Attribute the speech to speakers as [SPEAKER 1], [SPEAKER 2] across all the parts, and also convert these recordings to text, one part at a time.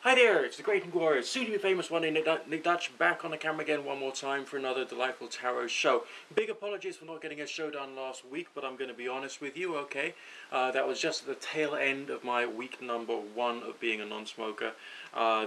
[SPEAKER 1] Hi there, it's the great and glorious, soon to be famous one day, Nick Dutch, back on the camera again one more time for another delightful tarot show. Big apologies for not getting a show done last week, but I'm going to be honest with you, okay? That was just the tail end of my week number 1 of being a non-smoker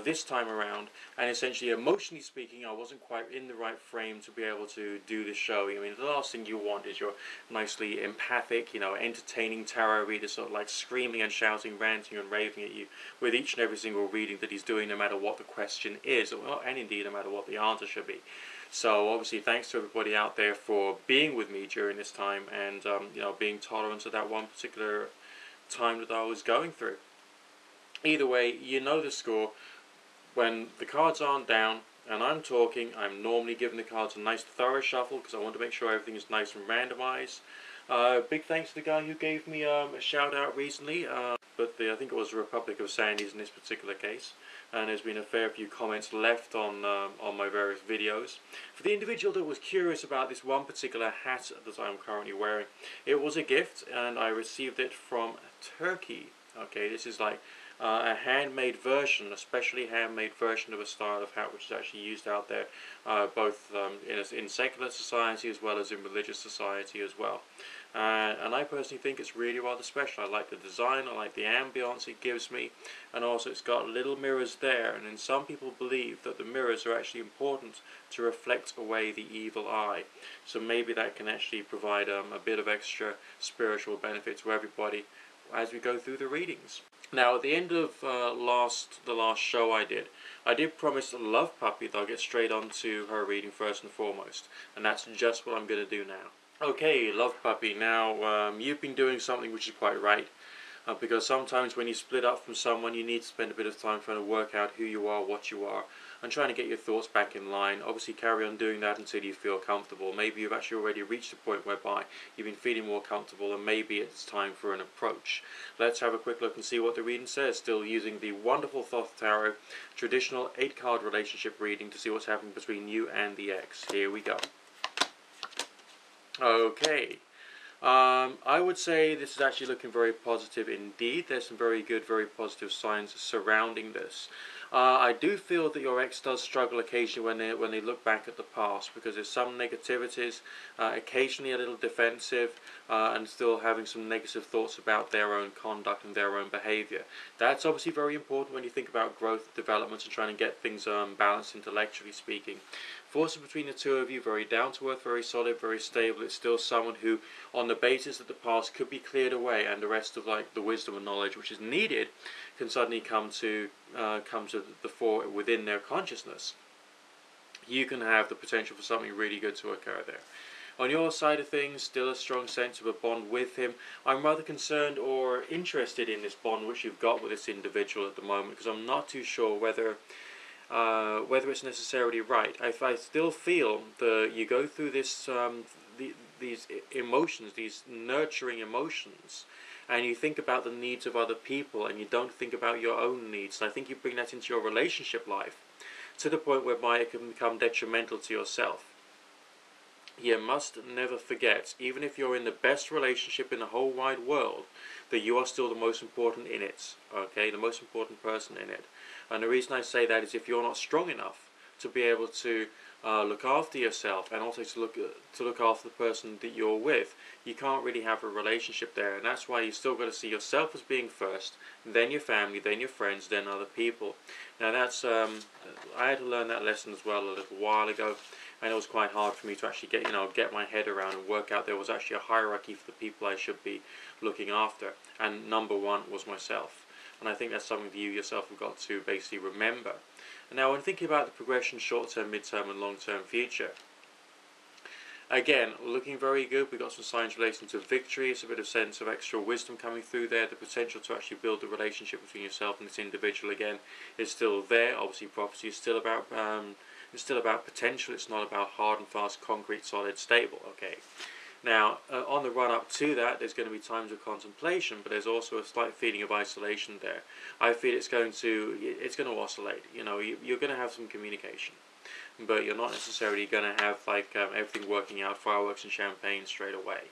[SPEAKER 1] this time around, and essentially, emotionally speaking, I wasn't quite in the right frame to be able to do this show. I mean, the last thing you want is your nicely empathic, entertaining tarot reader sort of like screaming and shouting, ranting and raving at you with each and every single reading that he's doing, no matter what the question is, and indeed no matter what the answer should be. So obviously, thanks to everybody out there for being with me during this time, and being tolerant of that one particular time that I was going through. Either way, you know the score. When the cards aren't down and I'm talking, I'm normally giving the cards a nice thorough shuffle because I want to make sure everything is nice and randomized. Big thanks to the guy who gave me a shout out recently, I think it was the Republic of Sandies in this particular case, and there's been a fair few comments left on my various videos. For the individual that was curious about this one particular hat that I'm currently wearing, it was a gift and I received it from Turkey. Okay, this is like a handmade version, a specially handmade version of a style of hat which is actually used out there, both in secular society as well as in religious society as well. And I personally think it's really rather special. I like the design, I like the ambience it gives me, and also it's got little mirrors there, and then some people believe that the mirrors are actually important to reflect away the evil eye. So maybe that can actually provide a bit of extra spiritual benefit to everybody as we go through the readings. Now, at the end of the last show I did promise Love Puppy that I'll get straight on to her reading first and foremost, and that's just what I'm going to do now. Okay, Love Puppy, now you've been doing something which is quite right, because sometimes when you split up from someone you need to spend a bit of time trying to work out who you are, what you are, and trying to get your thoughts back in line. Obviously carry on doing that until you feel comfortable. Maybe you've actually already reached a point whereby you've been feeling more comfortable and maybe it's time for an approach. Let's have a quick look and see what the reading says, still using the wonderful Thoth Tarot traditional 8-card relationship reading to see what's happening between you and the ex. Here we go. Okay. I would say this is actually looking very positive indeed. There's some very good, very positive signs surrounding this. I do feel that your ex does struggle occasionally when they look back at the past, because there's some negativities, occasionally a little defensive, and still having some negative thoughts about their own conduct and their own behavior. That's obviously very important when you think about growth, development, and trying to get things balanced intellectually speaking. Forces between the two of you, very down to earth, very solid, very stable. It's still someone who, on the basis that the past could be cleared away and the rest of like the wisdom and knowledge which is needed can suddenly come to the fore within their consciousness, you can have the potential for something really good to occur there. On your side of things, still a strong sense of a bond with him. I'm rather concerned or interested in this bond which you've got with this individual at the moment, because I'm not too sure whether it's necessarily right. I still feel that you go through this these emotions, these nurturing emotions, and you think about the needs of other people and you don't think about your own needs. And I think you bring that into your relationship life to the point whereby it can become detrimental to yourself. You must never forget, even if you're in the best relationship in the whole wide world, that you are still the most important in it, okay? The most important person in it. And the reason I say that is if you're not strong enough to be able to look after yourself and also to look after the person that you're with, you can't really have a relationship there. And that's why you still got to see yourself as being first, then your family, then your friends, then other people. Now that's I had to learn that lesson as well a little while ago, and it was quite hard for me to actually get my head around and work out there was actually a hierarchy for the people I should be looking after, and number one was myself. And I think that's something that you yourself have got to basically remember. And now when thinking about the progression, short-term, mid-term and long-term future, again, looking very good. We've got some signs relating to victory. It's a bit of sense of extra wisdom coming through there. The potential to actually build a relationship between yourself and this individual again is still there. Obviously prophecy is still about potential. It's not about hard and fast, concrete, solid, stable. Okay. Now, on the run-up to that, there's going to be times of contemplation, but there's also a slight feeling of isolation there. I feel it's going to oscillate. You're going to have some communication, but you're not necessarily going to have like everything working out, fireworks and champagne straight away.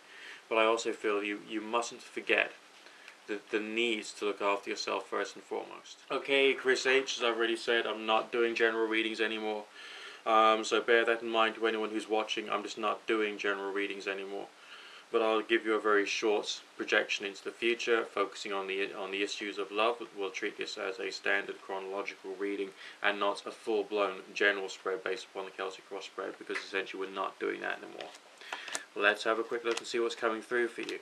[SPEAKER 1] But I also feel you mustn't forget the needs to look after yourself first and foremost. Okay, Chris H, as I've already said, I'm not doing general readings anymore. So bear that in mind to anyone who's watching. I'm just not doing general readings anymore. But I'll give you a very short projection into the future, focusing on the issues of love. We'll treat this as a standard chronological reading and not a full-blown general spread based upon the Celtic cross spread, because essentially we're not doing that anymore. Let's have a quick look and see what's coming through for you.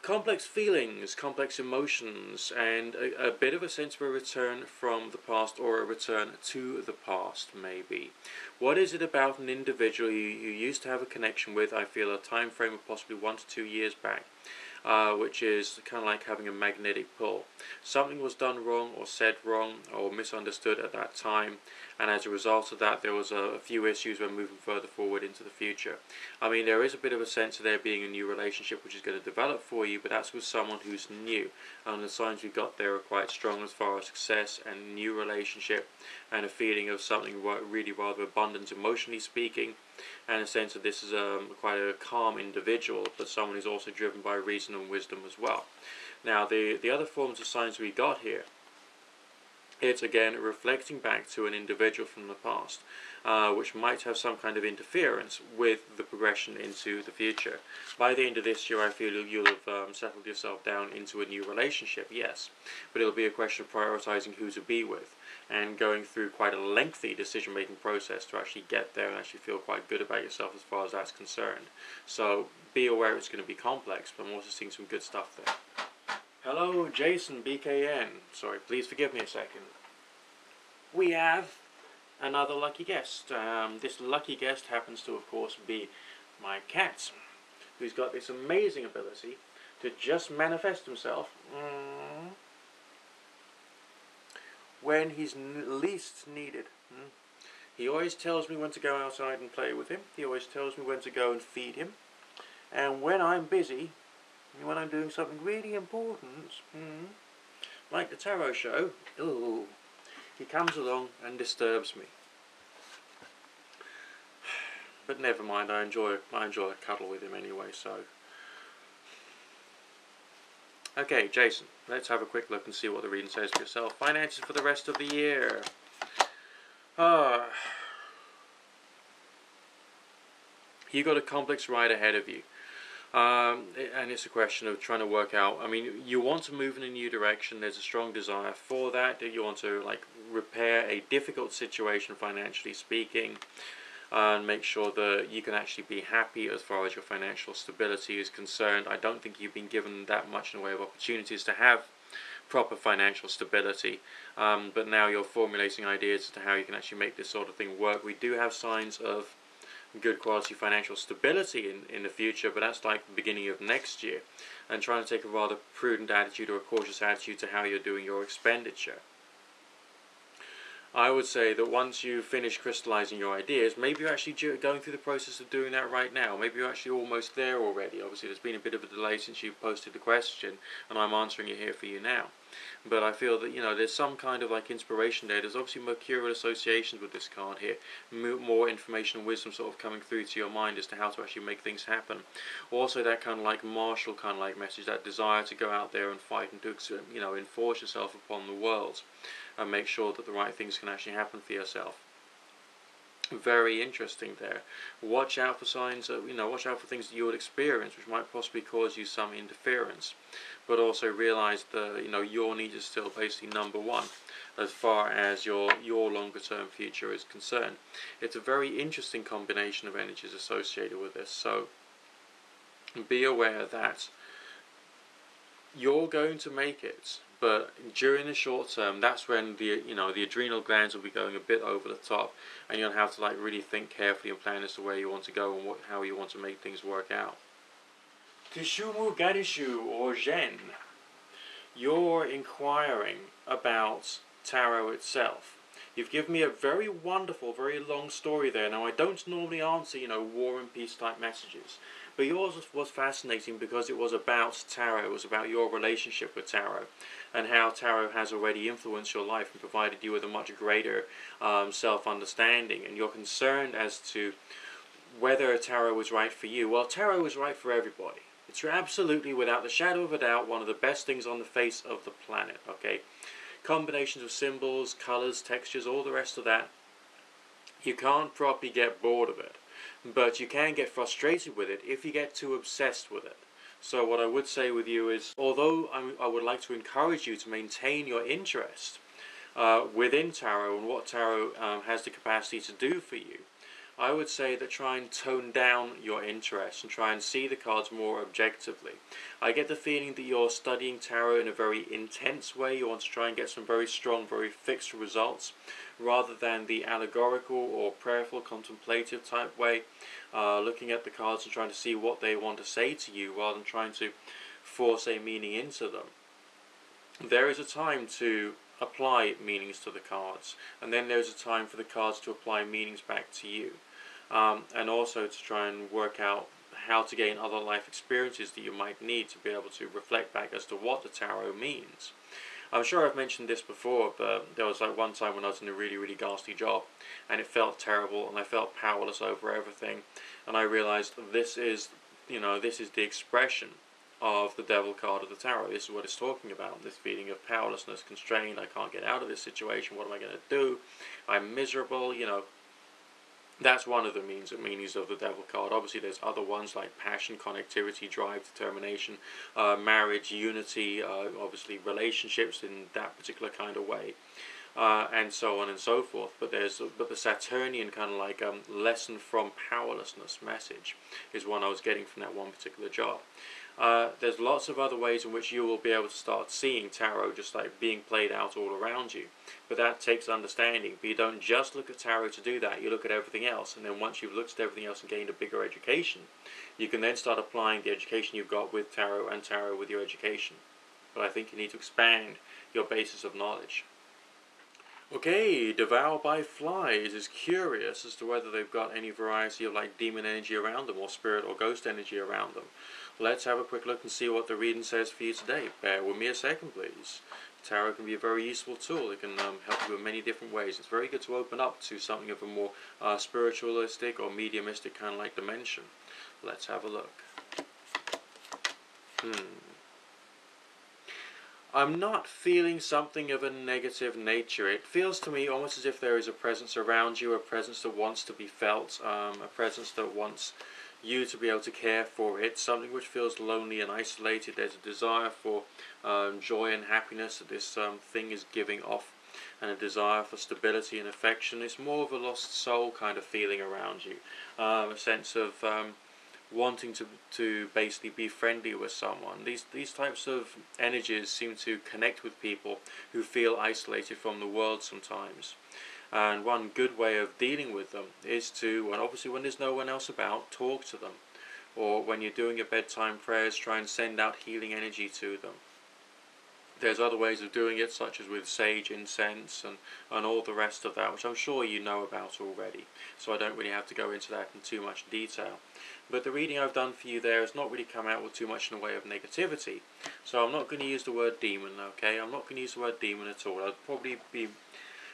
[SPEAKER 1] Complex feelings, complex emotions, and a bit of a sense of a return from the past, or a return to the past, maybe. What is it about an individual you used to have a connection with? I feel a time frame of possibly 1 to 2 years back, which is kind of like having a magnetic pull. Something was done wrong, or said wrong, or misunderstood at that time, and as a result of that there was a few issues when moving further forward into the future. I mean, there is a bit of a sense of there being a new relationship which is going to develop for you, but that's with someone who's new, and the signs we got there are quite strong as far as success and new relationship, and a feeling of something really rather abundant emotionally speaking, and a sense that this is quite a calm individual, but someone who's also driven by reason and wisdom as well. Now the other forms of signs we got here, it's again reflecting back to an individual from the past, which might have some kind of interference with the progression into the future. By the end of this year, I feel you'll have settled yourself down into a new relationship, yes, but it'll be a question of prioritizing who to be with, and going through quite a lengthy decision-making process to actually get there and actually feel quite good about yourself as far as that's concerned. So be aware it's going to be complex, but I'm also seeing some good stuff there. Hello, Jason BKN. Sorry, please forgive me a second. We have another lucky guest. This lucky guest happens to, of course, be my cat, who's got this amazing ability to just manifest himself when he's least needed. He always tells me when to go outside and play with him. He always tells me when to go and feed him. And when I'm busy, when I'm doing something really important, like the tarot show, he comes along and disturbs me. But never mind, I enjoy a cuddle with him anyway, so. Okay, Jason, let's have a quick look and see what the reading says for yourself. Finances for the rest of the year. You got a complex ride ahead of you. And it's a question of trying to work out, I mean, you want to move in a new direction, there's a strong desire for that, you want to repair a difficult situation financially speaking, and make sure that you can actually be happy as far as your financial stability is concerned. I don't think you've been given that much in the way of opportunities to have proper financial stability, but now you're formulating ideas as to how you can actually make this sort of thing work. We do have signs of good quality financial stability in the future, but that's like the beginning of next year, and trying to take a rather prudent attitude or a cautious attitude to how you're doing your expenditure. I would say that once you finish crystallizing your ideas, maybe you're actually going through the process of doing that right now. Maybe you're actually almost there already. Obviously there's been a bit of a delay since you posted the question, and I'm answering it here for you now. But I feel that, there's some kind of inspiration there. There's obviously mercurial associations with this card here. More information and wisdom sort of coming through to your mind as to how to actually make things happen. Also that kind of martial kind of message, that desire to go out there and fight and to, enforce yourself upon the world and make sure that the right things can actually happen for yourself. Very interesting there. Watch out for signs of, watch out for things that you would experience which might possibly cause you some interference, but also realize that your need is still basically number one as far as your longer term future is concerned. It's a very interesting combination of energies associated with this, so be aware that you're going to make it, but during the short term, that's when the adrenal glands will be going a bit over the top, and you'll have to really think carefully and plan as to where you want to go and how you want to make things work out. Tishumu Gadishu or Zhen, you're inquiring about tarot itself. You've given me a very wonderful, very long story there. Now I don't normally answer, war and peace type messages, but yours was fascinating because it was about tarot. It was about your relationship with tarot, and how tarot has already influenced your life and provided you with a much greater self-understanding, and you're concerned as to whether a tarot was right for you. Well, tarot is right for everybody. It's absolutely, without the shadow of a doubt, one of the best things on the face of the planet, okay? Combinations of symbols, colours, textures, all the rest of that. You can't properly get bored of it, but you can get frustrated with it if you get too obsessed with it. So what I would say with you is, although I would like to encourage you to maintain your interest within tarot and what tarot has the capacity to do for you, I would say that try and tone down your interest and try and see the cards more objectively. I get the feeling that you're studying tarot in a very intense way. You want to try and get some very strong, very fixed results, rather than the allegorical or prayerful, contemplative type way, looking at the cards and trying to see what they want to say to you, rather than trying to force a meaning into them. There is a time to apply meanings to the cards, and then there's a time for the cards to apply meanings back to you, and also to try and work out how to gain other life experiences that you might need to be able to reflect back as to what the tarot means. I'm sure I've mentioned this before, but there was like one time when I was in a really, really ghastly job, and it felt terrible, and I felt powerless over everything, and I realized this is the expression of the devil card of the tarot. This is what it's talking about, this feeling of powerlessness, constrained, I can't get out of this situation, what am I going to do, I'm miserable, that's one of the meanings of the devil card. Obviously there's other ones like passion, connectivity, drive, determination, marriage, unity, obviously relationships in that particular kind of way, and so on and so forth. But the Saturnian kind of like lesson from powerlessness message is one I was getting from that one particular job. There's lots of other ways in which you will be able to start seeing tarot just like being played out all around you, but that takes understanding. But you don't just look at tarot to do that, you look at everything else, and then once you've looked at everything else and gained a bigger education, you can then start applying the education you've got with tarot and tarot with your education. But I think you need to expand your basis of knowledge. Okay, Devoured by Flies is curious as to whether they've got any variety of like demon energy around them or spirit or ghost energy around them. Let's have a quick look and see what the reading says for you today. Bear with me a second, please. Tarot can be a very useful tool. It can help you in many different ways. It's very good to open up to something of a more spiritualistic or mediumistic kind of like dimension. Let's have a look. I'm not feeling something of a negative nature. It feels to me almost as if there is a presence around you, a presence that wants to be felt, a presence that wants you to be able to care for it, something which feels lonely and isolated. There's a desire for joy and happiness that this thing is giving off, and a desire for stability and affection. It's more of a lost soul kind of feeling around you, a sense of wanting to basically be friendly with someone. These types of energies seem to connect with people who feel isolated from the world sometimes. And one good way of dealing with them is to, and obviously when there's no one else about, talk to them. Or when you're doing your bedtime prayers, try and send out healing energy to them. There's other ways of doing it, such as with sage incense and all the rest of that, which I'm sure you know about already, so I don't really have to go into that in too much detail. But the reading I've done for you there has not really come out with too much in the way of negativity, so I'm not going to use the word demon, okay? I'm not going to use the word demon at all. I'd probably be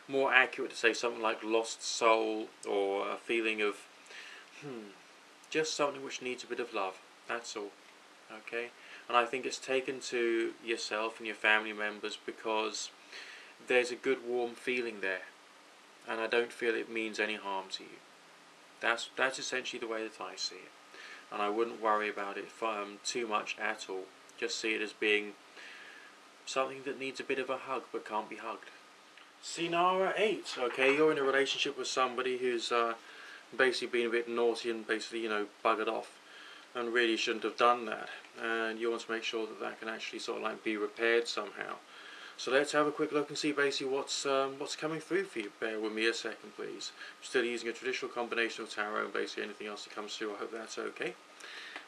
[SPEAKER 1] more accurate to say something like lost soul, or a feeling of, just something which needs a bit of love, that's all, okay? And I think it's taken to yourself and your family members because there's a good warm feeling there, and I don't feel it means any harm to you. That's essentially the way that I see it, and I wouldn't worry about it too much at all. Just see it as being something that needs a bit of a hug but can't be hugged. Sinara 8, okay, you're in a relationship with somebody who's basically been a bit naughty and basically, buggered off, and really shouldn't have done that, and you want to make sure that that can actually sort of like be repaired somehow. So let's have a quick look and see basically what's coming through for you. Bear with me a second, please. I'm still using a traditional combination of tarot and basically anything else that comes through. I hope that's okay.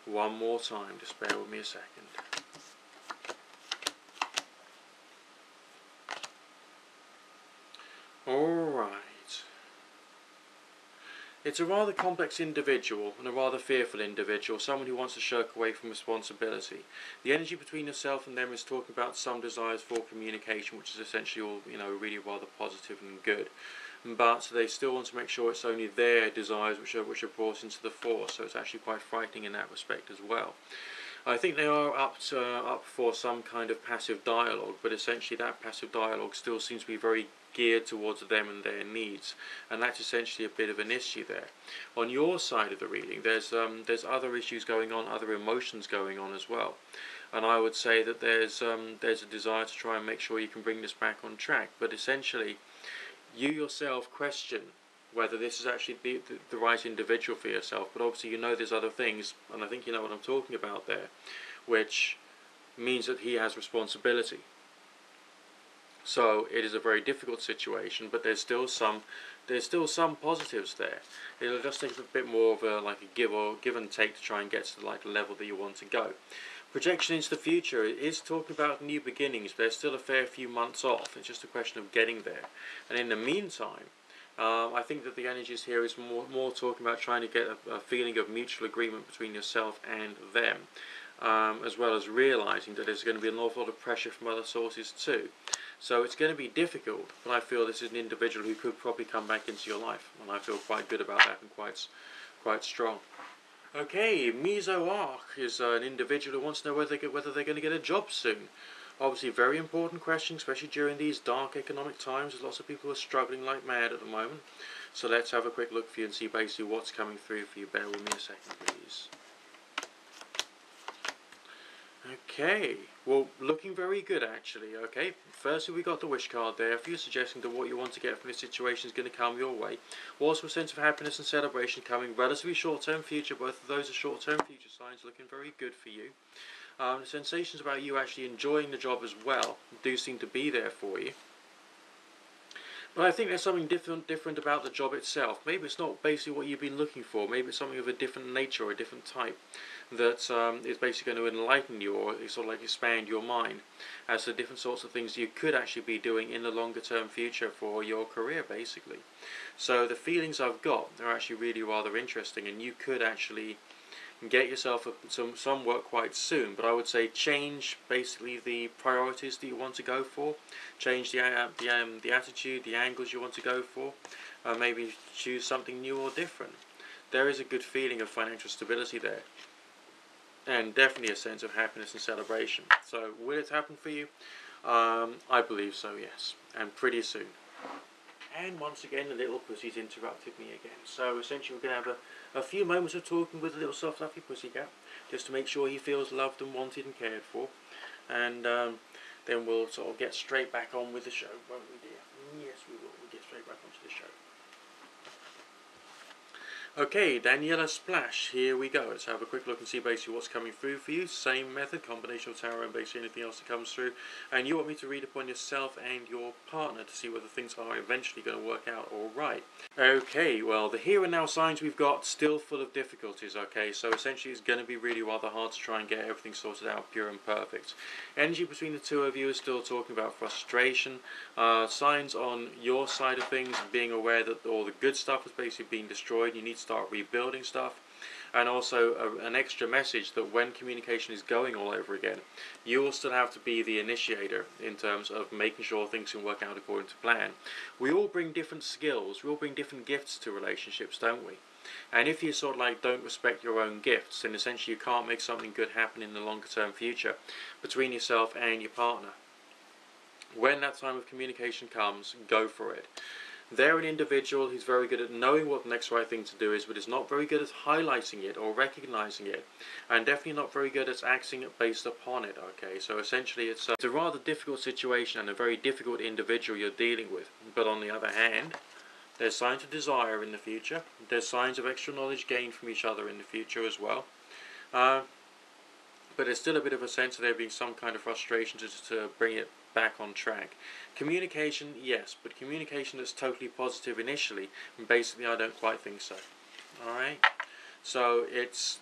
[SPEAKER 1] One more time, just bear with me a second. Alright. It's a rather complex individual and a rather fearful individual, someone who wants to shirk away from responsibility. The energy between yourself and them is talking about some desires for communication, which is essentially all, really rather positive and good. but they still want to make sure it's only their desires which are brought into the fore. So it's actually quite frightening in that respect as well. I think they are up for some kind of passive dialogue, but essentially that passive dialogue still seems to be very geared towards them and their needs, and that's essentially a bit of an issue there. On your side of the reading, there's other issues going on, other emotions going on as well, and I would say that there's a desire to try and make sure you can bring this back on track, but essentially you yourself question whether this is actually the right individual for yourself. But obviously you know there's other things, and I think you know what I'm talking about there, which means that he has responsibility. So it is a very difficult situation, but there's still some positives there. It'll just take a bit more of a give and take to try and get to the level that you want to go. Projection into the future is talking about new beginnings, but there's still a fair few months off. It's just a question of getting there. And in the meantime, I think that the energies here is more talking about trying to get a feeling of mutual agreement between yourself and them, as well as realizing that there's going to be an awful lot of pressure from other sources too. So it's going to be difficult, but I feel this is an individual who could probably come back into your life, and I feel quite good about that and quite strong. Okay, Mesoarch is an individual who wants to know whether they're going to get a job soon. Obviously, very important question, especially during these dark economic times. There's lots of people who are struggling like mad at the moment. So let's have a quick look for you and see basically what's coming through for you. Bear with me a second, please. Okay, well, looking very good actually. Okay, firstly we got the wish card there. If you're suggesting that what you want to get from this situation is going to come your way, also a sense of happiness and celebration coming, relatively short-term future. Both of those are short-term future signs, looking very good for you. The sensations about you actually enjoying the job as well do seem to be there for you. But I think there's something different about the job itself. Maybe it's not basically what you've been looking for. Maybe it's something of a different nature or a different type that is basically going to enlighten you or sort of like expand your mind as to different sorts of things you could actually be doing in the longer term future for your career basically. So the feelings I've got are actually really rather interesting, and you could actually get yourself some work quite soon. But I would say change basically the priorities that you want to go for, change the attitude, the angles you want to go for, maybe choose something new or different. There is a good feeling of financial stability there, and definitely a sense of happiness and celebration. So will it happen for you? I believe so, yes, and pretty soon. And once again, the little pussy's interrupted me again. So essentially we're going to have a few moments of talking with the little soft fluffy pussycat, just to make sure he feels loved and wanted and cared for. And then we'll sort of get straight back on with the show, won't we, dear? Yes, we will. We'll get straight back onto the show. Okay, Daniela Splash, here we go. Let's have a quick look and see basically what's coming through for you. Same method, combination of tarot and basically anything else that comes through. And you want me to read upon yourself and your partner to see whether things are eventually going to work out all right. Okay, well, the here and now signs we've got still full of difficulties, okay? So essentially it's going to be really rather hard to try and get everything sorted out pure and perfect. Energy between the two of you is still talking about frustration. Signs on your side of things, being aware that all the good stuff is basically being destroyed. You need to start rebuilding stuff, and also an extra message that when communication is going all over again, you will still have to be the initiator in terms of making sure things can work out according to plan. We all bring different skills, we all bring different gifts to relationships, don't we? And if you sort of like don't respect your own gifts, then essentially you can't make something good happen in the longer term future between yourself and your partner. When that time of communication comes, go for it. They're an individual who's very good at knowing what the next right thing to do is, but is not very good at highlighting it or recognizing it, and definitely not very good at acting based upon it, okay? So essentially it's a rather difficult situation and a very difficult individual you're dealing with. But on the other hand, there's signs of desire in the future. There's signs of extra knowledge gained from each other in the future as well. But there's still a bit of a sense of there being some kind of frustration to bring it back on track. Communication, yes, but communication that's totally positive initially, and basically I don't quite think so. Alright? So it's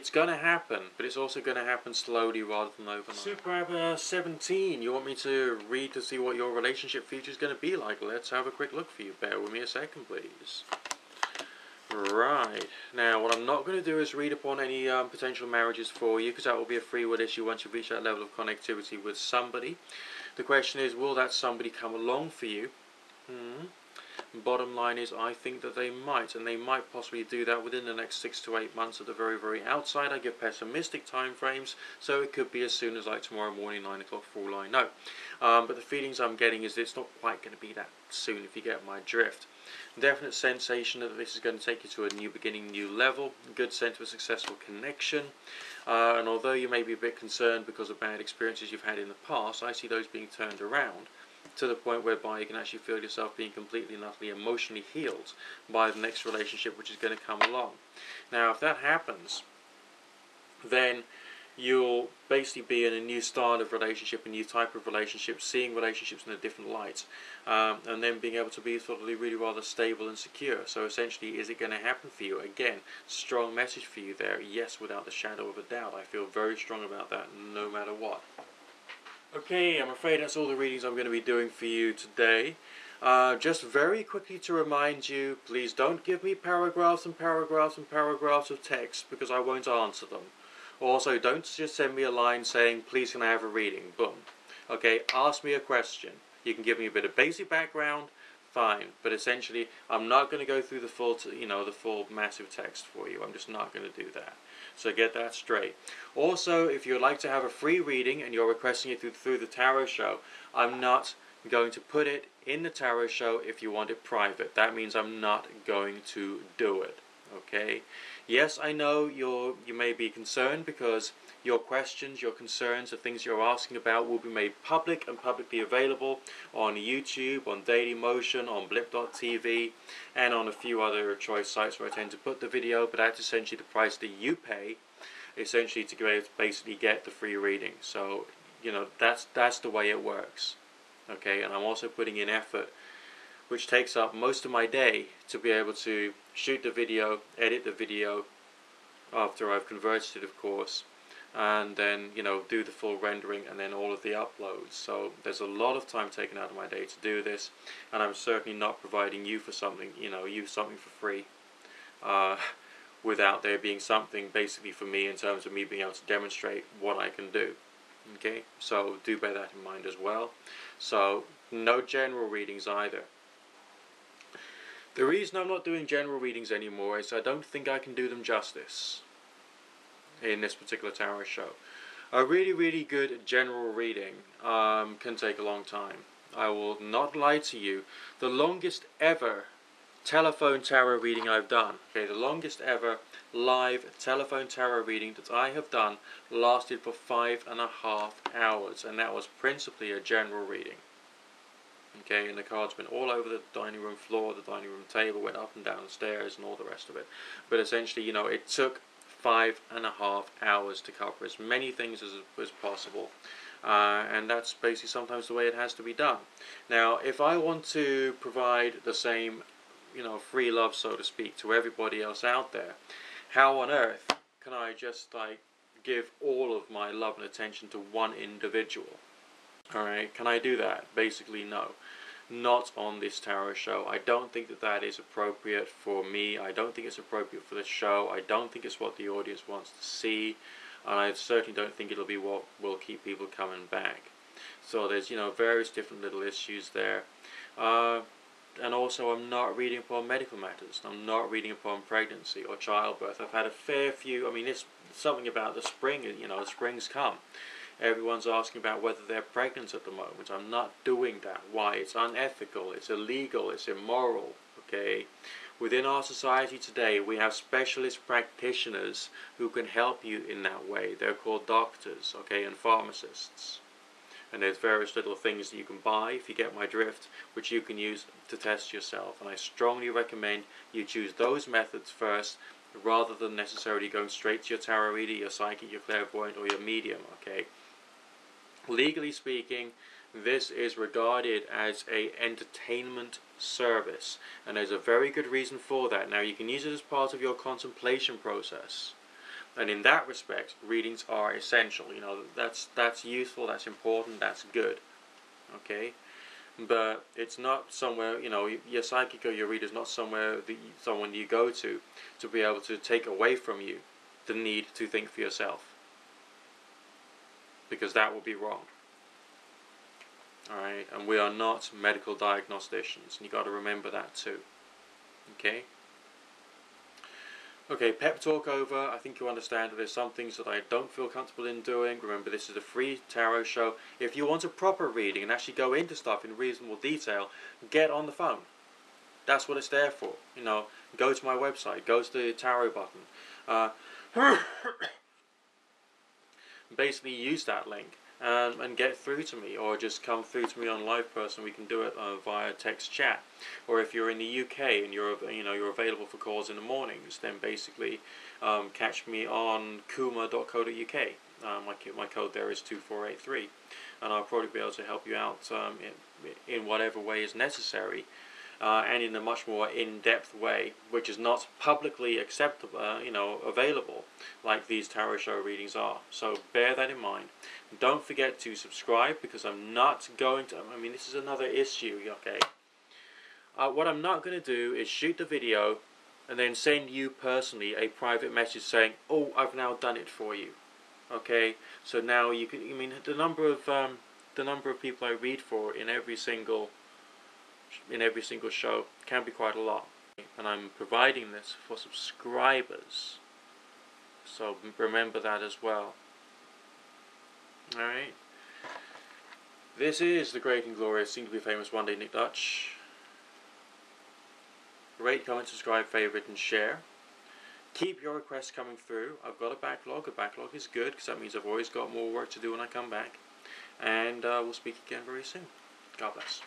[SPEAKER 1] going to happen, but it's also going to happen slowly rather than overnight. Super 17, you want me to read to see what your relationship future is going to be like? Let's have a quick look for you. Bear with me a second, please. Right, now what I'm not going to do is read upon any potential marriages for you, because that will be a free will issue once you reach that level of connectivity with somebody. The question is, will that somebody come along for you? Bottom line is, I think that they might, and they might possibly do that within the next 6 to 8 months at the very, very outside. I give pessimistic time frames, so it could be as soon as like tomorrow morning, 9 o'clock for all I know. But the feelings I'm getting is it's not quite going to be that soon, if you get my drift. Definite sensation that this is going to take you to a new beginning, new level, good sense of a successful connection. And although you may be a bit concerned because of bad experiences you've had in the past, I see those being turned around to the point whereby you can actually feel yourself being completely and utterly emotionally healed by the next relationship which is going to come along. Now, if that happens, then you'll basically be in a new style of relationship, a new type of relationship, seeing relationships in a different light, and then being able to be sort of really rather stable and secure. So essentially, is it going to happen for you? Again, strong message for you there. Yes, without the shadow of a doubt. I feel very strong about that, no matter what. Okay, I'm afraid that's all the readings I'm going to be doing for you today. Just very quickly to remind you, please don't give me paragraphs and paragraphs and paragraphs of text, because I won't answer them. Also, don't just send me a line saying, please can I have a reading? Boom. Okay, ask me a question. You can give me a bit of basic background, fine. But essentially, I'm not going to go through the full, the full massive text for you. I'm just not going to do that. So get that straight. Also, if you'd like to have a free reading and you're requesting it through the tarot show, I'm not going to put it in the tarot show if you want it private. That means I'm not going to do it. Okay? Yes, I know you may be concerned because your questions, your concerns, the things you're asking about will be made public and publicly available on YouTube, on Dailymotion, on Blip.tv, and on a few other choice sites where I tend to put the video, but that's essentially the price that you pay, essentially to be able to basically get the free reading. So, that's the way it works. Okay, and I'm also putting in effort, which takes up most of my day, to be able to shoot the video, edit the video, after I've converted it, of course, and then, do the full rendering and then all of the uploads. So there's a lot of time taken out of my day to do this, and I'm certainly not providing you for something, something for free, without there being something basically for me in terms of me being able to demonstrate what I can do. Okay, so do bear that in mind as well. So no general readings either. The reason I'm not doing general readings anymore is I don't think I can do them justice in this particular tarot show. A really, really good general reading can take a long time. I will not lie to you. The longest ever telephone tarot reading I've done, okay, the longest ever live telephone tarot reading that I have done lasted for 5.5 hours, and that was principally a general reading. Okay, and the cards went all over the dining room floor, the dining room table, went up and down the stairs and all the rest of it. But essentially, it took 5.5 hours to cover as many things as possible. And that's basically sometimes the way it has to be done. Now, if I want to provide the same, free love, so to speak, to everybody else out there, how on earth can I just, give all of my love and attention to one individual? Alright, can I do that? Basically, no. Not on this tarot show. I don't think that is appropriate for me. I don't think it's appropriate for the show. I don't think it's what the audience wants to see. And I certainly don't think it'll be what will keep people coming back. So there's, various different little issues there. And also, I'm not reading upon medical matters. I'm not reading upon pregnancy or childbirth. I've had a fair few. It's something about the spring. The spring's come. Everyone's asking about whether they're pregnant at the moment. I'm not doing that. Why? It's unethical, it's illegal, it's immoral, okay? Within our society today, we have specialist practitioners who can help you in that way. They're called doctors, okay, and pharmacists. And there's various little things that you can buy, if you get my drift, which you can use to test yourself. And I strongly recommend you choose those methods first, rather than necessarily going straight to your tarot reader, your psychic, your clairvoyant, or your medium, okay? Legally speaking, this is regarded as an entertainment service, and there's a very good reason for that. Now, you can use it as part of your contemplation process, and in that respect, readings are essential. That's useful, that's important, that's good, okay? But it's not somewhere, your psychic or your reader is not someone you go to be able to take away from you the need to think for yourself, because that would be wrong. Alright, and we are not medical diagnosticians, and you got to remember that too. Okay? Okay, pep talk over. I think you understand that there's some things that I don't feel comfortable in doing. Remember, this is a free tarot show. If you want a proper reading and actually go into stuff in reasonable detail, get on the phone. That's what it's there for. You know, go to my website, go to the tarot button. Basically use that link and get through to me, or just come through to me on live person. We can do it via text chat. Or if you're in the UK and you're available for calls in the mornings, then basically catch me on kuma.co.uk. My code there is 2483, and I'll probably be able to help you out in whatever way is necessary. And in a much more in-depth way, which is not publicly acceptable, available, like these tarot show readings are. So bear that in mind. Don't forget to subscribe, because I'm not going to. I mean, this is another issue. Okay. What I'm not going to do is shoot the video and then send you personally a private message saying, "Oh, I've now done it for you." Okay. So now you can. I mean, the number of people I read for in every single show can be quite a lot, and I'm providing this for subscribers, so remember that as well. Alright, this is the great and glorious, soon to be famous one day Nick Dutch. Rate, comment, subscribe, favourite and share. Keep your requests coming through. I've got a backlog. A backlog is good, because that means I've always got more work to do when I come back. And we'll speak again very soon. God bless.